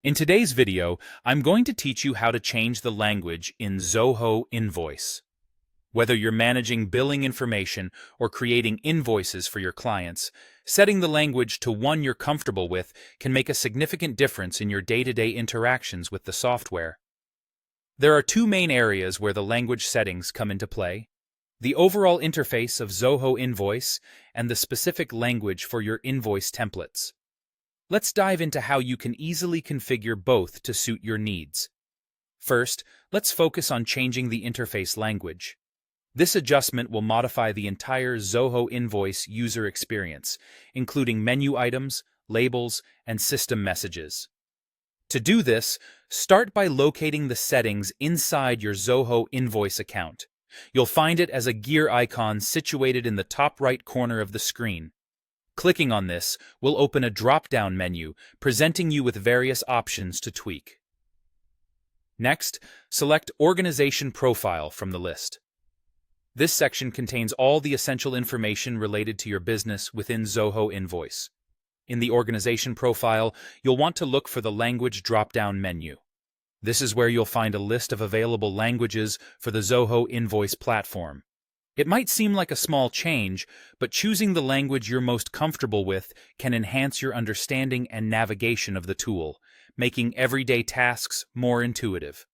In today's video, I'm going to teach you how to change the language in Zoho Invoice. Whether you're managing billing information or creating invoices for your clients, setting the language to one you're comfortable with can make a significant difference in your day-to-day interactions with the software. There are two main areas where the language settings come into play: the overall interface of Zoho Invoice and the specific language for your invoice templates. Let's dive into how you can easily configure both to suit your needs. First, let's focus on changing the interface language. This adjustment will modify the entire Zoho Invoice user experience, including menu items, labels, and system messages. To do this, start by locating the settings inside your Zoho Invoice account. You'll find it as a gear icon situated in the top right corner of the screen. Clicking on this will open a drop-down menu, presenting you with various options to tweak. Next, select Organization Profile from the list. This section contains all the essential information related to your business within Zoho Invoice. In the Organization Profile, you'll want to look for the Language drop-down menu. This is where you'll find a list of available languages for the Zoho Invoice platform. It might seem like a small change, but choosing the language you're most comfortable with can enhance your understanding and navigation of the tool, making everyday tasks more intuitive.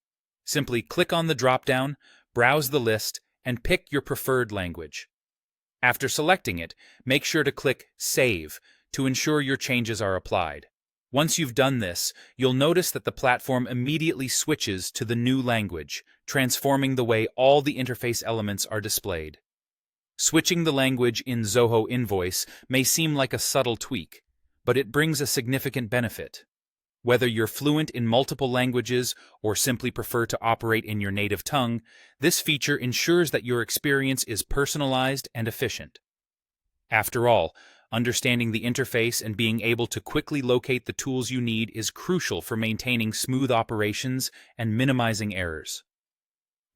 Simply click on the drop-down, browse the list, and pick your preferred language. After selecting it, make sure to click Save to ensure your changes are applied. Once you've done this, you'll notice that the platform immediately switches to the new language, transforming the way all the interface elements are displayed. Switching the language in Zoho Invoice may seem like a subtle tweak, but it brings a significant benefit. Whether you're fluent in multiple languages or simply prefer to operate in your native tongue, this feature ensures that your experience is personalized and efficient. After all, understanding the interface and being able to quickly locate the tools you need is crucial for maintaining smooth operations and minimizing errors.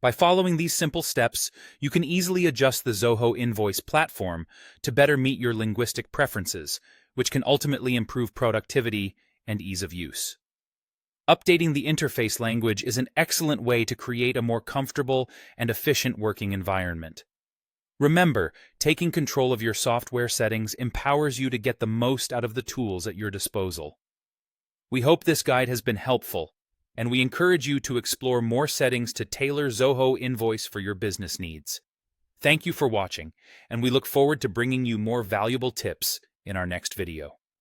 By following these simple steps, you can easily adjust the Zoho Invoice platform to better meet your linguistic preferences, which can ultimately improve productivity and ease of use. Updating the interface language is an excellent way to create a more comfortable and efficient working environment. Remember, taking control of your software settings empowers you to get the most out of the tools at your disposal. We hope this guide has been helpful, and we encourage you to explore more settings to tailor Zoho Invoice for your business needs. Thank you for watching, and we look forward to bringing you more valuable tips in our next video.